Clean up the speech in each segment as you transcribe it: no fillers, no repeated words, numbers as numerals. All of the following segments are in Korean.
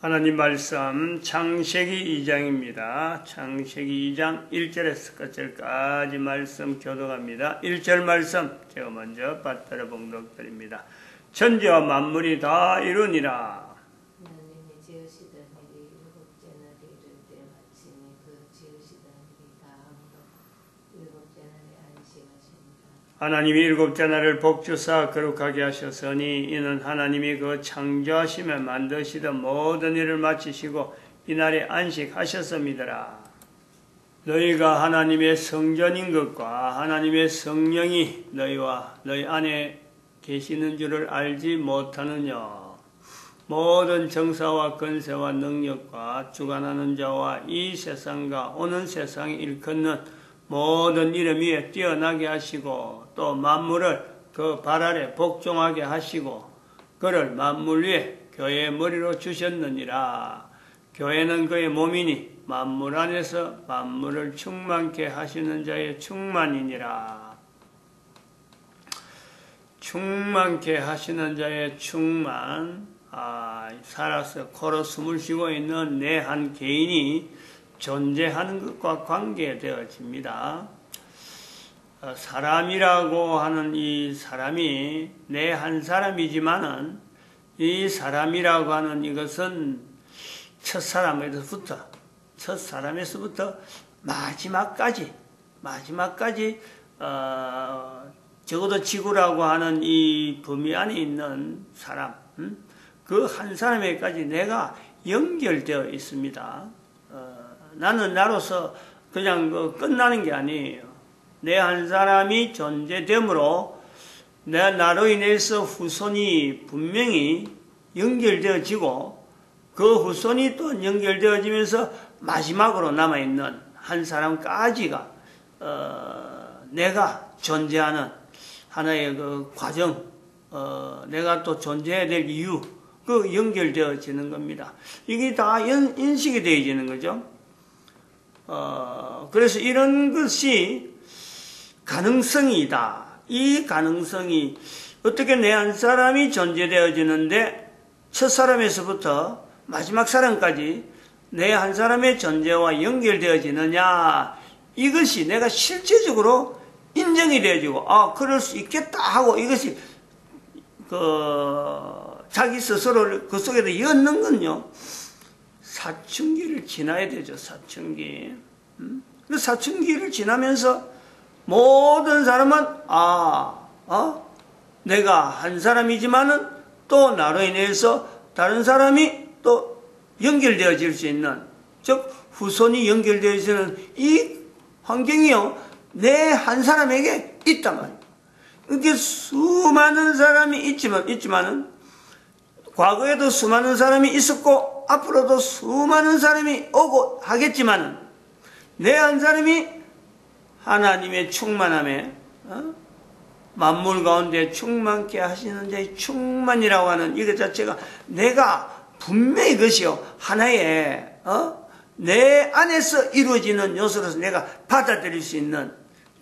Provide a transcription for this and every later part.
하나님 말씀 창세기 2장입니다. 창세기 2장 1절에서 끝절까지 말씀 교독합니다. 1절 말씀 제가 먼저 받들어 봉독드립니다. 천지와 만물이 다 이루니라. 하나님이 지으시던 일이 일곱째 날에 이를 때 마치니 그 지으시던 일이 다함으로 일곱째 날에 안식하십니다. 하나님이 일곱째 날을 복주사 거룩하게 하셨으니 이는 하나님이 그 창조하시며 만드시던 모든 일을 마치시고 이날에 안식하셨음이더라. 너희가 하나님의 성전인 것과 하나님의 성령이 너희와 너희 안에 계시는 줄을 알지 못하느냐. 모든 정사와 권세와 능력과 주관하는 자와 이 세상과 오는 세상에 일컫는 모든 이름 위에 뛰어나게 하시고 또 만물을 그 발 아래 복종하게 하시고 그를 만물 위에 교회의 머리로 주셨느니라. 교회는 그의 몸이니 만물 안에서 만물을 충만케 하시는 자의 충만이니라. 충만케 하시는 자의 충만. 살아서 코로 숨을 쉬고 있는 내 한 개인이 존재하는 것과 관계되어집니다. 사람이라고 하는 이 사람이 내 한 사람이지만은 이 사람이라고 하는 이것은 첫사람에서부터 마지막까지 적어도 지구라고 하는 이 범위 안에 있는 사람, 그 한 사람에게까지 내가 연결되어 있습니다. 나는 나로서 그냥 끝나는 게 아니에요. 내 한 사람이 존재됨으로 나로 인해서 후손이 분명히 연결되어지고 그 후손이 또 연결되어지면서 마지막으로 남아있는 한 사람까지가 내가 존재하는 하나의 그 과정, 내가 또 존재해야 될 이유, 그 연결되어지는 겁니다. 이게 다 인식이 되어지는 거죠. 그래서 이런 것이 가능성이다. 이 가능성이 어떻게 내 한 사람이 존재되어지는데 첫 사람에서부터 마지막 사람까지 내 한 사람의 존재와 연결되어지느냐. 이것이 내가 실제적으로 인정이 되어지고 그럴 수 있겠다 하고 이것이 자기 스스로를 그 속에다 엮는 건요. 사춘기를 지나야 되죠. 사춘기. 그 사춘기를 지나면서 모든 사람은 내가 한 사람이지만은 또 나로 인해서 다른 사람이 또 연결되어질 수 있는, 즉 후손이 연결되어지는 이 환경이요. 내 한 사람에게 있단 말이에요. 이렇게 수많은 사람이 있지만은 과거에도 수많은 사람이 있었고 앞으로도 수많은 사람이 오고 하겠지만은 내 한 사람이 하나님의 충만함에 만물 가운데 충만케 하시는 자의 충만이라고 하는 이것 자체가 내가 분명히 그것이요 하나의 내 안에서 이루어지는 요소로서 내가 받아들일 수 있는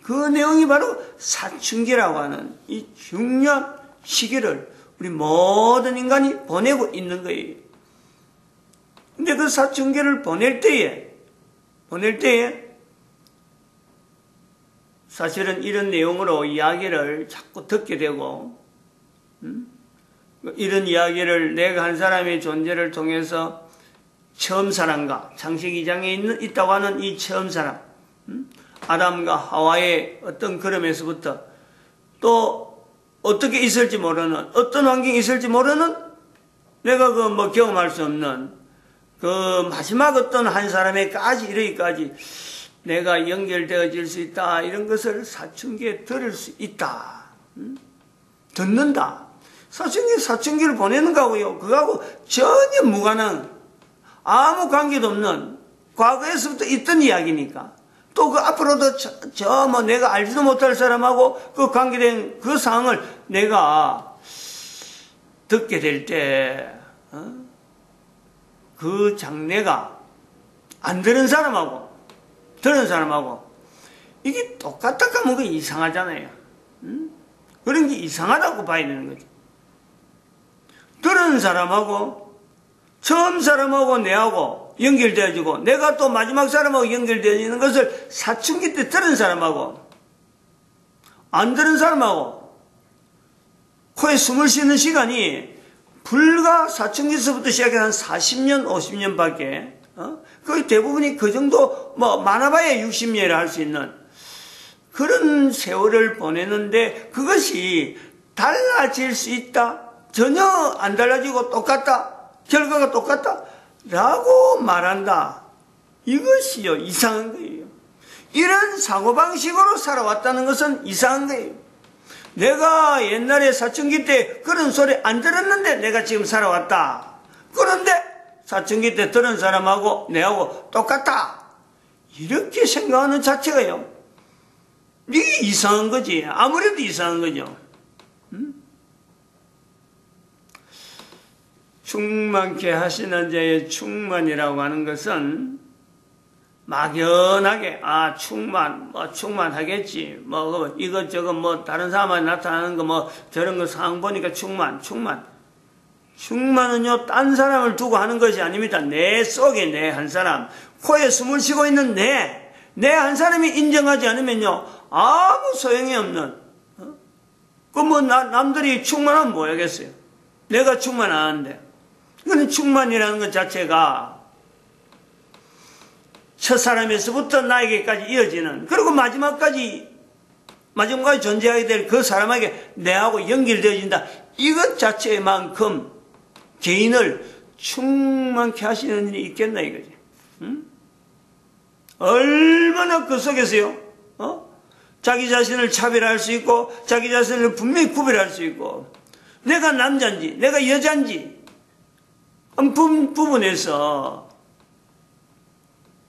그 내용이 바로 사춘기라고 하는 이 중요한 시기를 우리 모든 인간이 보내고 있는 거예요. 근데 그 사춘기를 보낼 때에 사실은 이런 내용으로 이야기를 자꾸 듣게 되고, 이런 이야기를 내가 한 사람의 존재를 통해서 처음 사람과 창세기 2장에 있다고 하는 이 처음 사람, 아담과 하와의 어떤 걸음에서부터 또 어떻게 있을지 모르는, 어떤 환경이 있을지 모르는, 내가 경험할 수 없는 그 마지막 어떤 한 사람에까지 이르기까지 내가 연결되어질 수 있다. 이런 것을 사춘기에 들을 수 있다. 듣는다. 사춘기를 보내는 거하고요. 그거하고 전혀 무관한, 아무 관계도 없는 과거에서부터 있던 이야기니까. 또 그 앞으로도 내가 알지도 못할 사람하고 그 관계된 그 상황을 내가 듣게 될 때, 그 장래가 안 들은 사람하고 들은 사람하고 이게 똑같다 하면 그게 이상하잖아요. 그런 게 이상하다고 봐야 되는 거죠. 들은 사람하고 처음 사람하고 내하고 연결되어지고 내가 또 마지막 사람하고 연결되어지는 것을 사춘기 때 들은 사람하고 안 들은 사람하고 코에 숨을 쉬는 시간이 불과 사춘기서부터 시작해서 한 40년, 50년 밖에, 거의 대부분이 그 정도, 많아봐야 60년이라 할 수 있는 그런 세월을 보내는데 그것이 달라질 수 있다? 전혀 안 달라지고 똑같다? 결과가 똑같다? 라고 말한다. 이것이요, 이상한 거예요. 이런 사고방식으로 살아왔다는 것은 이상한 거예요. 내가 옛날에 사춘기 때 그런 소리 안 들었는데 내가 지금 살아왔다. 그런데 사춘기 때 들은 사람하고 내하고 똑같다. 이렇게 생각하는 자체가요. 이게 이상한 거지. 아무래도 이상한 거죠. 충만케 하시는 자의 충만이라고 하는 것은 막연하게 충만하겠지 이것저것 다른 사람한테 나타나는 거 저런 거 상황 보니까 충만은요 딴 사람을 두고 하는 것이 아닙니다. 내 속에 내 한 사람, 코에 숨을 쉬고 있는 내 한 사람이 인정하지 않으면요 아무 소용이 없는 남들이 충만하면 뭐 하겠어요. 내가 충만하는데 그건 충만이라는 것 자체가 첫 사람에서부터 나에게까지 이어지는, 그리고 마지막까지 존재하게 될 그 사람에게 내하고 연결되어진다. 이것 자체만큼 개인을 충만케 하시는 일이 있겠나 이거지. 얼마나 그 속에서요, 자기 자신을 차별할 수 있고, 자기 자신을 분명히 구별할 수 있고, 내가 남자인지, 내가 여자인지, 부분에서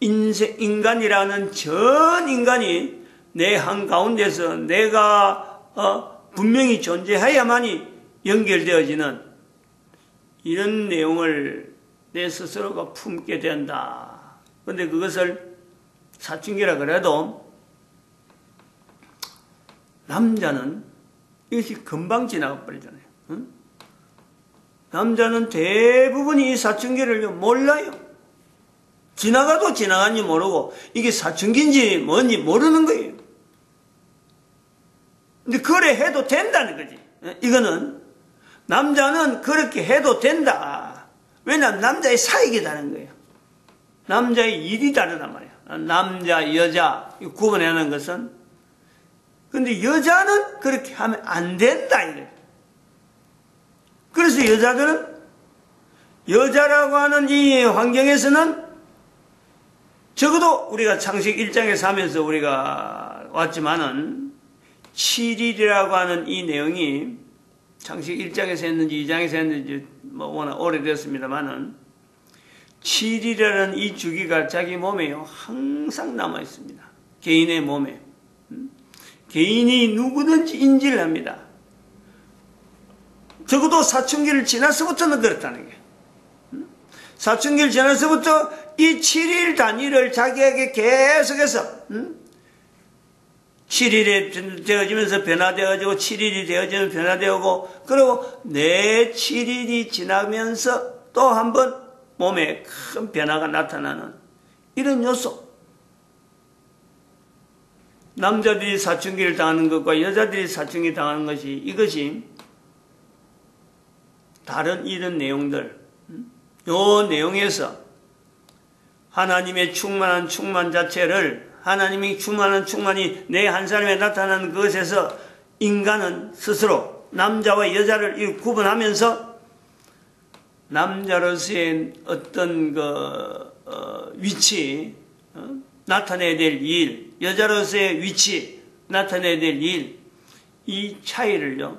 인간이라는 전 인간이 내 한가운데서 내가 분명히 존재해야만이 연결되어지는 이런 내용을 내 스스로가 품게 된다. 그런데 그것을 사춘기라 그래도 남자는 이것이 금방 지나가 버리잖아요. 남자는 대부분이 이 사춘기를 몰라요. 지나가도 지나간지 모르고 이게 사춘기인지 뭔지 모르는 거예요. 근데 그래 해도 된다는 거지. 이거는 남자는 그렇게 해도 된다. 왜냐하면 남자의 사역이 다른 거예요. 남자의 일이 다르단 말이에요. 남자, 여자 구분하는 것은. 근데 여자는 그렇게 하면 안 된다 이거예요. 그래서 여자들은 여자라고 하는 이 환경에서는 적어도 우리가 창세기 1장에서 하면서 우리가 왔지만은 7일이라고 하는 이 내용이 창세기 1장에서 했는지 2장에서 했는지 워낙 오래됐습니다만은 7일이라는 이 주기가 자기 몸에요 항상 남아 있습니다. 개인의 몸에. 개인이 누구든지 인지를 합니다. 적어도 사춘기를 지나서부터는 그렇다는 게. 사춘기를 지나서부터 이 7일 단위를 자기에게 계속해서 7일에 되어지면서 변화되어지고 7일이 되어지면 변화되고 그리고 내 7일이 지나면서 또 한 번 몸에 큰 변화가 나타나는 이런 요소. 남자들이 사춘기를 당하는 것과 여자들이 사춘기 당하는 것이 이것이 다른 이런 내용들, 요 내용에서 하나님의 충만한 충만 자체를 하나님이 충만한 충만이 내 한 사람에 나타나는 그것에서 인간은 스스로 남자와 여자를 구분하면서 남자로서의 어떤 위치, 나타내야 될 일, 여자로서의 위치, 나타내야 될 일, 이 차이를요,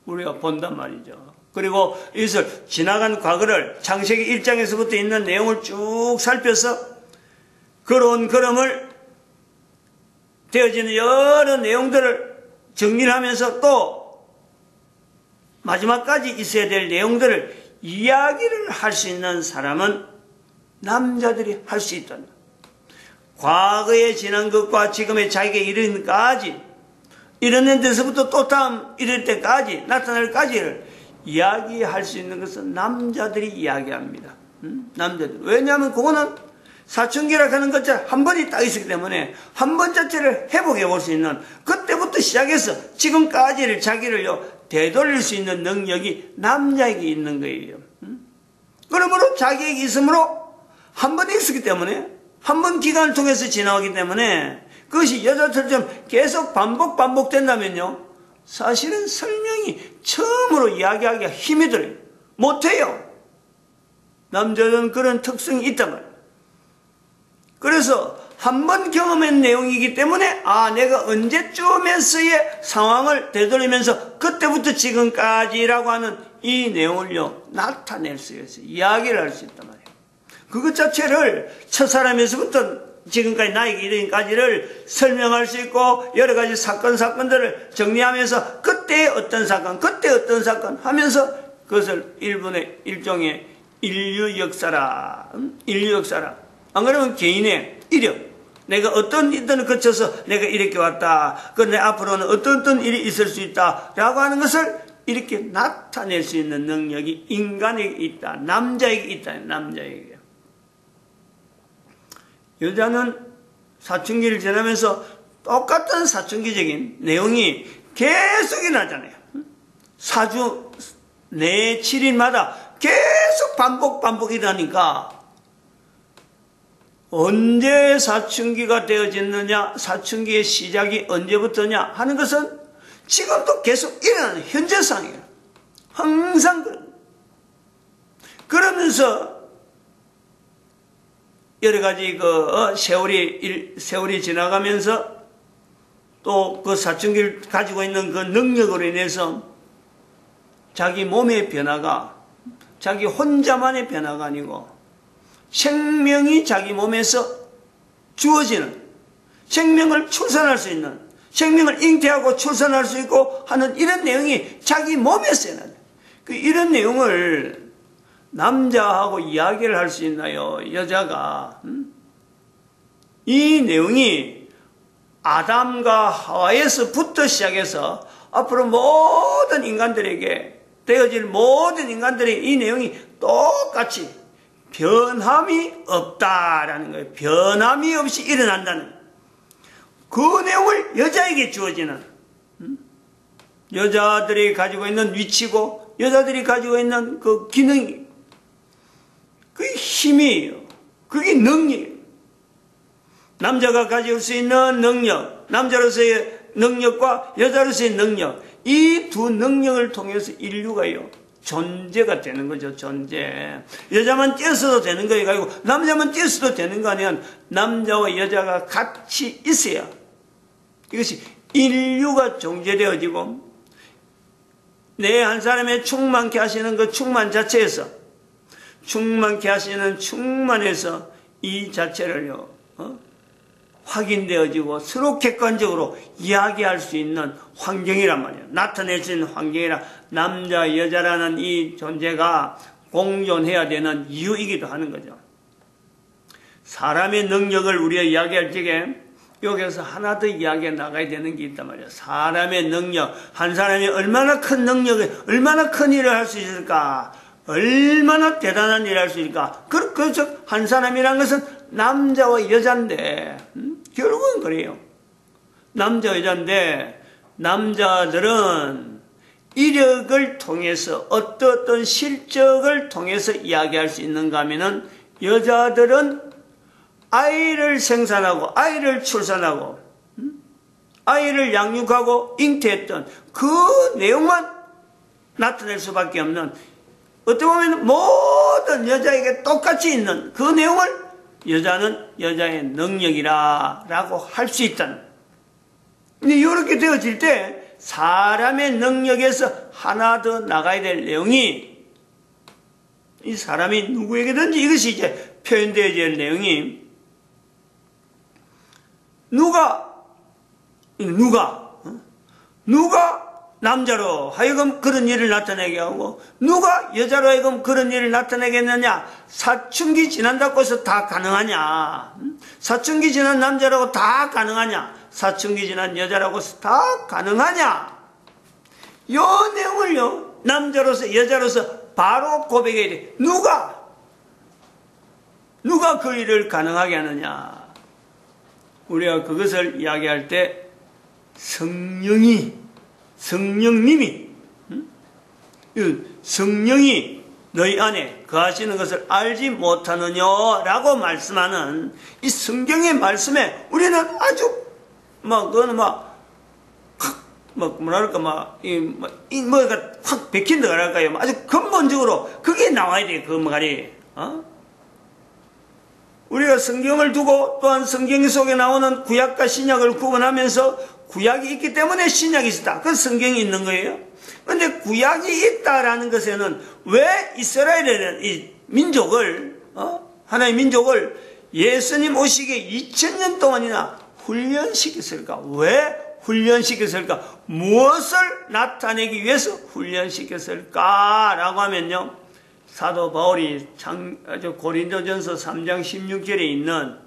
우리가 본단 말이죠. 그리고 이것을 지나간 과거를 창세기 1장에서부터 있는 내용을 쭉 살펴서 걸어온 걸음을 되어지는 여러 내용들을 정리를 하면서 또 마지막까지 있어야 될 내용들을 이야기를 할 수 있는 사람은 남자들이 할 수 있다. 과거에 지난 것과 지금의 자기가 이르는까지 이르는 데서부터 또 다음 이를 때까지 나타날까지를 이야기할 수 있는 것은 남자들이 이야기합니다. 남자들. 왜냐하면 그거는 사춘기라 하는 것 자체 한 번이 딱 있었기 때문에 한 번 자체를 회복해 볼 수 있는, 그때부터 시작해서 지금까지를 자기를요 되돌릴 수 있는 능력이 남자에게 있는 거예요. 그러므로 자기에게 있으므로 한 번 있었기 때문에, 한 번 기간을 통해서 지나오기 때문에 그것이 여자들처럼 계속 반복된다면요, 사실은 설명이 처음으로 이야기하기가 힘이 들어요. 못해요. 남자들은 그런 특성이 있단 말이에요. 그래서 한 번 경험한 내용이기 때문에 내가 언제쯤에서의 상황을 되돌리면서 그때부터 지금까지라고 하는 이 내용을요 나타낼 수 있어요. 이야기를 할 수 있단 말이에요. 그것 자체를 첫사람에서부터 지금까지 나에게 이르기까지를 설명할 수 있고, 여러 가지 사건들을 정리하면서 그때의 어떤 사건 하면서 그것을 일종의 인류 역사라. 안 그러면 개인의 이력, 내가 어떤 일들을 거쳐서 내가 이렇게 왔다, 내 앞으로는 어떤 일이 있을 수 있다 라고 하는 것을 이렇게 나타낼 수 있는 능력이 인간에게 있다. 남자에게 있다. 남자에게. 여자는 사춘기를 지나면서 똑같은 사춘기적인 내용이 계속 일어나잖아요. 4주, 7일마다 계속 반복이라니까 언제 사춘기가 되어졌느냐, 사춘기의 시작이 언제부터냐 하는 것은 지금도 계속 일어나는 현재 상황이에요. 항상 그러면서 여러 가지 세월이 지나가면서 또 그 사춘기를 가지고 있는 그 능력으로 인해서 자기 몸의 변화가 자기 혼자만의 변화가 아니고 생명이 자기 몸에서 주어지는, 생명을 출산할 수 있는, 생명을 잉태하고 출산할 수 있고 하는 이런 내용이 자기 몸에서 일어나요. 이런 내용을 남자하고 이야기를 할 수 있나요? 여자가. 이 내용이 아담과 하와에서부터 시작해서 앞으로 모든 인간들에게 되어질 모든 인간들의 이 내용이 똑같이 변함이 없다라는 거예요. 변함이 없이 일어난다는 그 내용을 여자에게 주어지는, 여자들이 가지고 있는 위치고 여자들이 가지고 있는 그 기능이, 그게 힘이에요. 그게 능력이에요. 남자가 가질 수 있는 능력, 남자로서의 능력과 여자로서의 능력, 이 두 능력을 통해서 인류가요 존재가 되는 거죠. 존재. 여자만 뛰어서도 되는 거예요. 아니고 남자만 뛰어서도 되는 거 아니면 남자와 여자가 같이 있어야 이것이 인류가 존재되어지고, 내 한 사람의 충만케 하시는 그 충만 자체에서, 충만케 하시는 충만에서 이 자체를요 확인되어지고 서로 객관적으로 이야기할 수 있는 환경이란 말이에요. 나타낼 수 있는 환경이라 남자 여자라는 이 존재가 공존해야 되는 이유이기도 하는 거죠. 사람의 능력을 우리가 이야기할 적에 여기서 하나 더 이야기해 나가야 되는 게 있단 말이에요. 사람의 능력, 한 사람이 얼마나 큰 능력에 얼마나 큰 일을 할 수 있을까, 얼마나 대단한 일을 할 수 있을까. 그래서 한 사람이란 것은 남자와 여자인데 결국은 그래요. 남자 여자인데 남자들은 이력을 통해서 어떤 실적을 통해서 이야기할 수 있는가 하면은, 여자들은 아이를 생산하고 아이를 출산하고 아이를 양육하고 잉태했던 그 내용만 나타낼 수밖에 없는, 어떻게 보면 모든 여자에게 똑같이 있는 그 내용을 여자는 여자의 능력이라고 할 수 있다는. 근데 이렇게 되어질 때 사람의 능력에서 하나 더 나가야 될 내용이, 이 사람이 누구에게든지 이것이 이제 표현되어야 될 내용이, 누가 남자로 하여금 그런 일을 나타내게 하고 누가 여자로 하여금 그런 일을 나타내겠느냐? 사춘기 지난다고 해서 다 가능하냐? 사춘기 지난 남자라고 다 가능하냐? 사춘기 지난 여자라고 해서 다 가능하냐? 이 내용을요 남자로서 여자로서 바로 고백해야 돼. 누가 그 일을 가능하게 하느냐? 우리가 그것을 이야기할 때 성령님이 성령이 너희 안에 거하시는 것을 알지 못하느냐라고 말씀하는 이 성경의 말씀에 우리는 아주 그거는 뭐랄까 확 베낀다 그럴까요? 아주 근본적으로 그게 나와야 돼. 그 말이. 우리가 성경을 두고 또한 성경 속에 나오는 구약과 신약을 구분하면서 구약이 있기 때문에 신약이 있다. 그 성경이 있는 거예요. 그런데 구약이 있다라는 것에는 왜 이스라엘이라는 이 민족을 하나의 민족을 예수님 오시기에 2000년 동안이나 훈련시켰을까? 왜 훈련시켰을까? 무엇을 나타내기 위해서 훈련시켰을까? 라고 하면요, 사도 바울이 고린도전서 3장 16절에 있는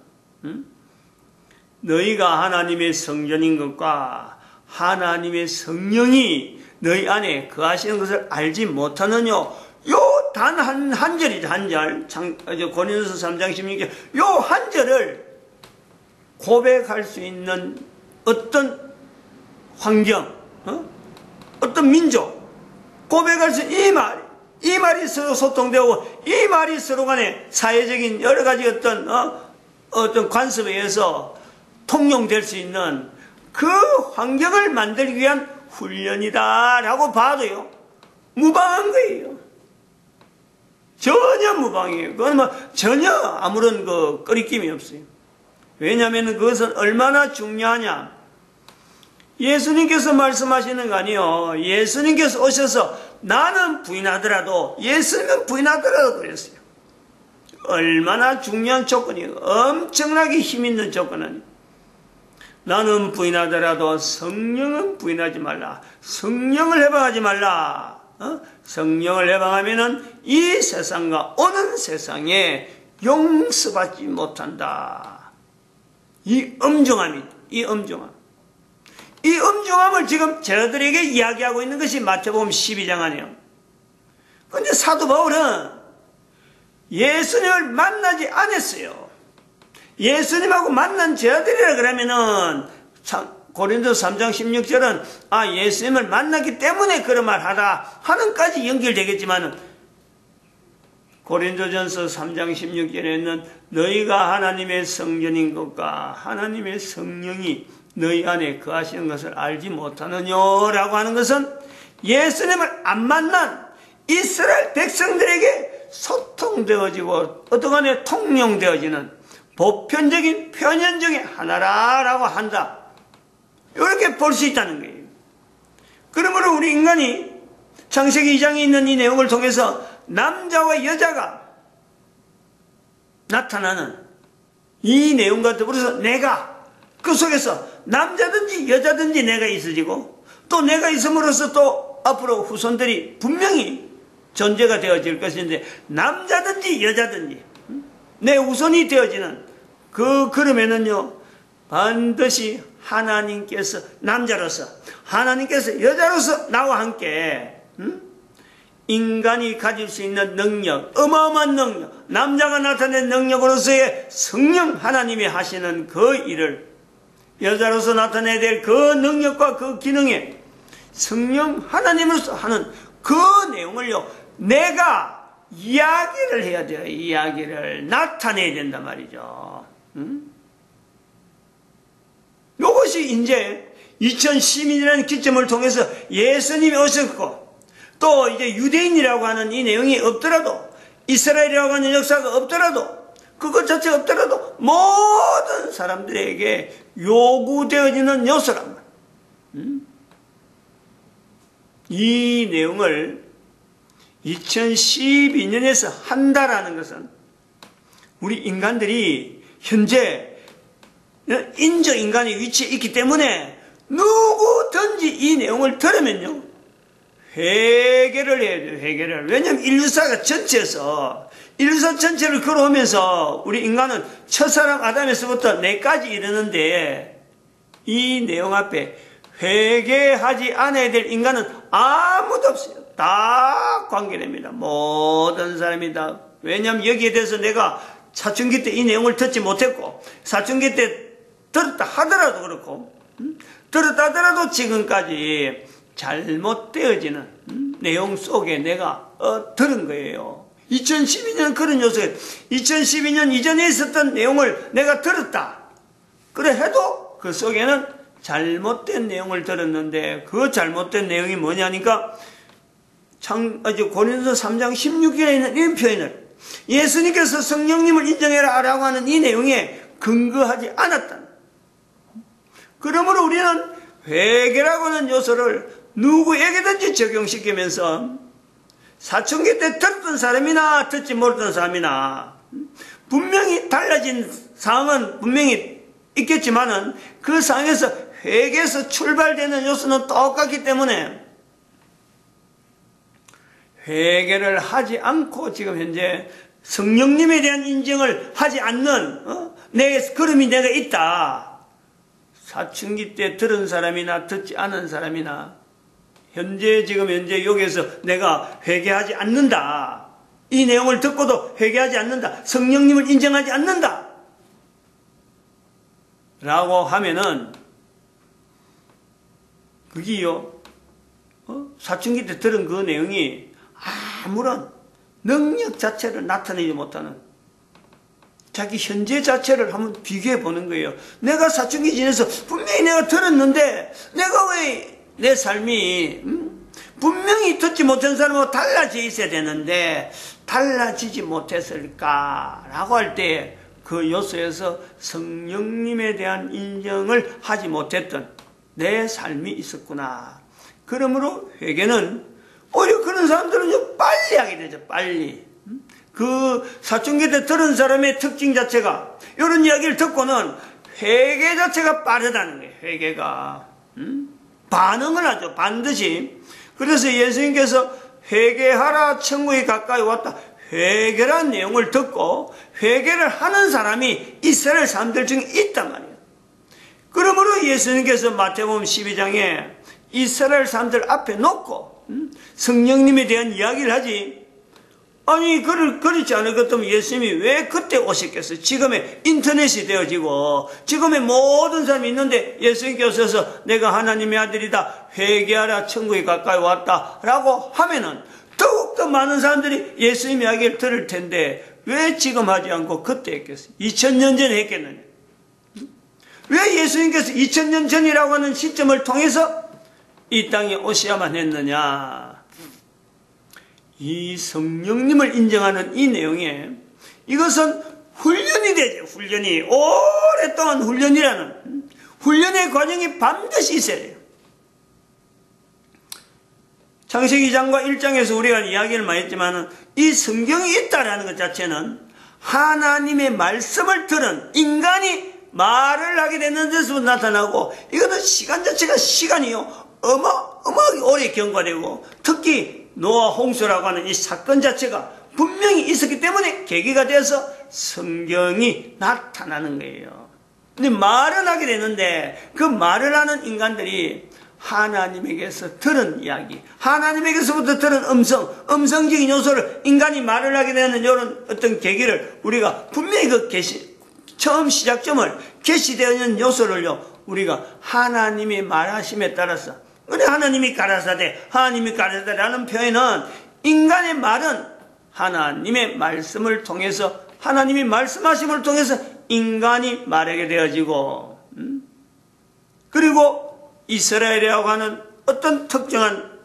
너희가 하나님의 성전인 것과 하나님의 성령이 너희 안에 거하시는 것을 알지 못하느냐? 요 단 한 절이죠. 한 절. 고린도전서 3장 16절. 요 한 절을 고백할 수 있는 어떤 환경, 어떤 민족, 고백할 수 있는 이 말이 서로 소통되고, 이 말이 서로 간에 사회적인 여러 가지 어떤 관습에 의해서 통용될 수 있는 그 환경을 만들기 위한 훈련이다라고 봐도요, 무방한 거예요. 전혀 무방해요. 그건 전혀 아무런 꺼리낌이 없어요. 왜냐하면 그것은 얼마나 중요하냐. 예수님께서 말씀하시는 거 아니에요. 예수님께서 오셔서 나는 부인하더라도, 예수님은 부인하더라도 그랬어요. 얼마나 중요한 조건이에요. 엄청나게 힘있는 조건은. 나는 부인하더라도 성령은 부인하지 말라. 성령을 해방하지 말라. 성령을 해방하면은 이 세상과 오는 세상에 용서받지 못한다. 이 엄중함을 지금 저들에게 이야기하고 있는 것이 마태복음 12장 아니에요. 그런데 사도 바울은 예수님을 만나지 않았어요. 예수님하고 만난 저들이라 그러면은 고린도서 3장 16절은 예수님을 만났기 때문에 그런 말 하는까지 연결되겠지만은, 고린도전서 3장 16절에는 너희가 하나님의 성전인 것과 하나님의 성령이 너희 안에 거하시는 것을 알지 못하느냐라고 하는 것은 예수님을 안 만난 이스라엘 백성들에게 소통되어지고 어떠간에 통용되어지는 보편적인 표현 중에 하나라고 한다. 이렇게 볼 수 있다는 거예요. 그러므로 우리 인간이 창세기 2장에 있는 이 내용을 통해서 남자와 여자가 나타나는 이 내용과 더불어서 내가 그 속에서 남자든지 여자든지 내가 있어지고, 또 내가 있음으로써 또 앞으로 후손들이 분명히 존재가 되어질 것인데, 남자든지 여자든지 내 후손이 되어지는 그러면은요, 반드시 하나님께서 남자로서, 하나님께서 여자로서 나와 함께 인간이 가질 수 있는 능력, 어마어마한 능력, 남자가 나타낸 능력으로서의 성령 하나님이 하시는 그 일을 여자로서 나타내야 될 그 능력과 그 기능에 성령 하나님으로서 하는 그 내용을요, 내가 이야기를 해야 돼요. 이야기를 나타내야 된단 말이죠. 이것이 이제 2012년이라는 기점을 통해서 예수님이 오셨고, 또 이제 유대인이라고 하는 이 내용이 없더라도, 이스라엘이라고 하는 역사가 없더라도, 그것 자체가 없더라도 모든 사람들에게 요구되어지는 요소란 말이에요. 이 내용을 2012년에서 한다라는 것은 우리 인간들이 현재 인조인간의 위치에 있기 때문에 누구든지 이 내용을 들으면요, 회개를 해야 돼요. 회개를. 왜냐하면 인류사가 인류사 전체를 걸어오면서 우리 인간은 첫사람 아담에서부터 내까지 이르는데, 이 내용 앞에 회개하지 않아야 될 인간은 아무도 없어요. 다 관계됩니다. 모든 사람이 다. 왜냐하면 여기에 대해서 내가 사춘기 때 이 내용을 듣지 못했고, 사춘기 때 들었다 하더라도 그렇고, 들었다 하더라도 지금까지 잘못되어지는 내용 속에 내가 들은 거예요. 2012년 그런 요소에 2012년 이전에 있었던 내용을 내가 들었다. 그래 해도 그 속에는 잘못된 내용을 들었는데 그 잘못된 내용이 뭐냐니까 고린도서 3장 16절에 있는 이 표현을 예수님께서 성령님을 인정해라 라고 하는 이 내용에 근거하지 않았다. 그러므로 우리는 회개라고 하는 요소를 누구에게든지 적용시키면서 사춘기 때 들었던 사람이나 듣지 못했던 사람이나 분명히 달라진 상황은 분명히 있겠지만은 그 상황에서 회개에서 출발되는 요소는 똑같기 때문에 회개를 하지 않고 지금 현재 성령님에 대한 인정을 하지 않는 내 걸음이 내가 있다. 사춘기 때 들은 사람이나 듣지 않은 사람이나 지금 현재 여기에서 내가 회개하지 않는다. 이 내용을 듣고도 회개하지 않는다. 성령님을 인정하지 않는다. 라고 하면은 그게요. 사춘기 때 들은 그 내용이 아무런 능력 자체를 나타내지 못하는 자기 현재 자체를 한번 비교해 보는 거예요. 내가 사춘기 지내서 분명히 내가 들었는데 내가 왜 내 삶이 분명히 듣지 못한 사람하고 달라져 있어야 되는데 달라지지 못했을까라고 할 때 그 요소에서 성령님에 대한 인정을 하지 못했던 내 삶이 있었구나. 그러므로 회개는 오히려 그런 사람들은 빨리 하게 되죠. 빨리. 그 사춘기 때 들은 사람의 특징 자체가 이런 이야기를 듣고는 회개 자체가 빠르다는 거예요. 회개가. 반응을 하죠. 반드시. 그래서 예수님께서 회개하라 천국이 가까이 왔다. 회개란 내용을 듣고 회개를 하는 사람이 이스라엘 사람들 중에 있단 말이에요. 그러므로 예수님께서 마태복음 12장에 이스라엘 사람들 앞에 놓고 성령님에 대한 이야기를 하지. 아니 그렇지 않을 것 같으면 예수님이 왜 그때 오셨겠어요? 지금의 인터넷이 되어지고 지금의 모든 사람이 있는데 예수님께서 내가 하나님의 아들이다. 회개하라 천국이 가까이 왔다. 라고 하면은 더욱더 많은 사람들이 예수님 이야기를 들을 텐데 왜 지금 하지 않고 그때 했겠어요? 2000년 전에 했겠느냐? 왜 예수님께서 2000년 전이라고 하는 시점을 통해서 이 땅에 오셔야만 했느냐? 이 성령님을 인정하는 이 내용에 이것은 훈련이 되죠. 훈련이. 오랫동안 훈련이라는 훈련의 과정이 반드시 있어야 돼요. 창세기 2장과 1장에서 우리가 이야기를 많이 했지만 이 성경이 있다라는 것 자체는 하나님의 말씀을 들은 인간이 말을 하게 되는 데서 나타나고 이거는 시간 자체가 시간이요. 어마어마하게 오래 경과되고 특히 노아 홍수라고 하는 이 사건 자체가 분명히 있었기 때문에 계기가 되어서 성경이 나타나는 거예요. 근데 말은 하게 되는데 그 말을 하는 인간들이 하나님에게서 들은 이야기, 하나님에게서부터 들은 음성적인 요소를 인간이 말을 하게 되는 이런 어떤 계기를 우리가 분명히 그 처음 시작점을 계시되어 있는 요소를요, 우리가 하나님이 말하심에 따라서 그래 하나님이 가라사대라는 표현은 인간의 말은 하나님의 말씀을 통해서 하나님이 말씀하심을 통해서 인간이 말하게 되어지고 그리고 이스라엘이라고 하는 어떤 특정한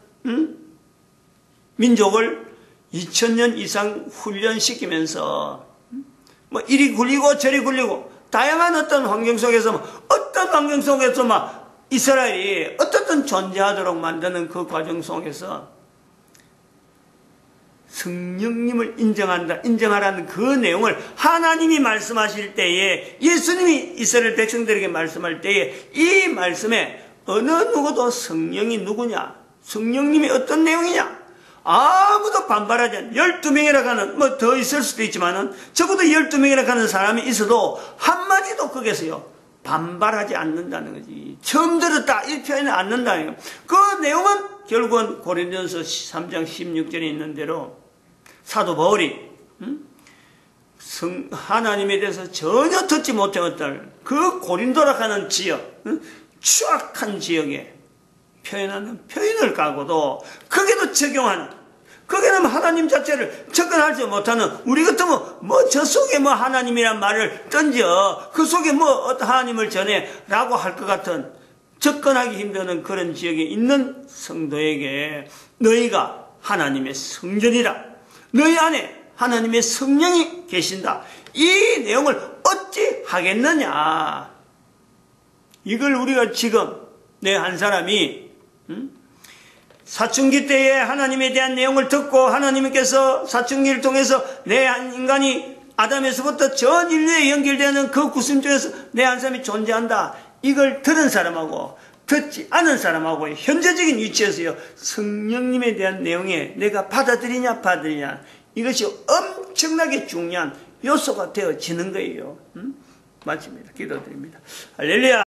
민족을 2000년 이상 훈련시키면서 뭐 이리 굴리고 저리 굴리고 다양한 어떤 환경 속에서 이스라엘이 어떻든 존재하도록 만드는 그 과정 속에서 성령님을 인정하라는 그 내용을 하나님이 말씀하실 때에 예수님이 이스라엘 백성들에게 말씀할 때에 이 말씀에 어느 누구도 성령이 누구냐, 성령님이 어떤 내용이냐 아무도 반발하지 않는 12명이라 하는 뭐 더 있을 수도 있지만은 적어도 12명이라 하는 사람이 있어도 한마디도 거기서요 반발하지 않는다는 거지. 처음 들었다 이 표현을 않는다는 거예요. 그 내용은 결국은 고린도전서 3장 16절에 있는 대로 사도 바울이 하나님에 대해서 전혀 듣지 못했던 그 고린도라 하는 지역, 추악한 지역에 표현하는 표현을 까고도 거기도 적용하는, 거기는 하나님 자체를 접근하지 못하는, 우리 같으면 뭐 저 속에 뭐 하나님이란 말을 던져 그 속에 뭐 어떤 하나님을 전해 라고 할 것 같은 접근하기 힘드는 그런 지역에 있는 성도에게 너희가 하나님의 성전이라, 너희 안에 하나님의 성령이 계신다, 이 내용을 어찌 하겠느냐. 이걸 우리가 지금 내 한 사람이 사춘기 때에 하나님에 대한 내용을 듣고 하나님께서 사춘기를 통해서 내 한 인간이 아담에서부터 전 인류에 연결되는 그 구심 중에서 내 한 사람이 존재한다, 이걸 들은 사람하고 듣지 않은 사람하고 현재적인 위치에서요, 성령님에 대한 내용에 내가 받아들이냐 이것이 엄청나게 중요한 요소가 되어지는 거예요. 마칩니다. 기도드립니다. 할렐루야.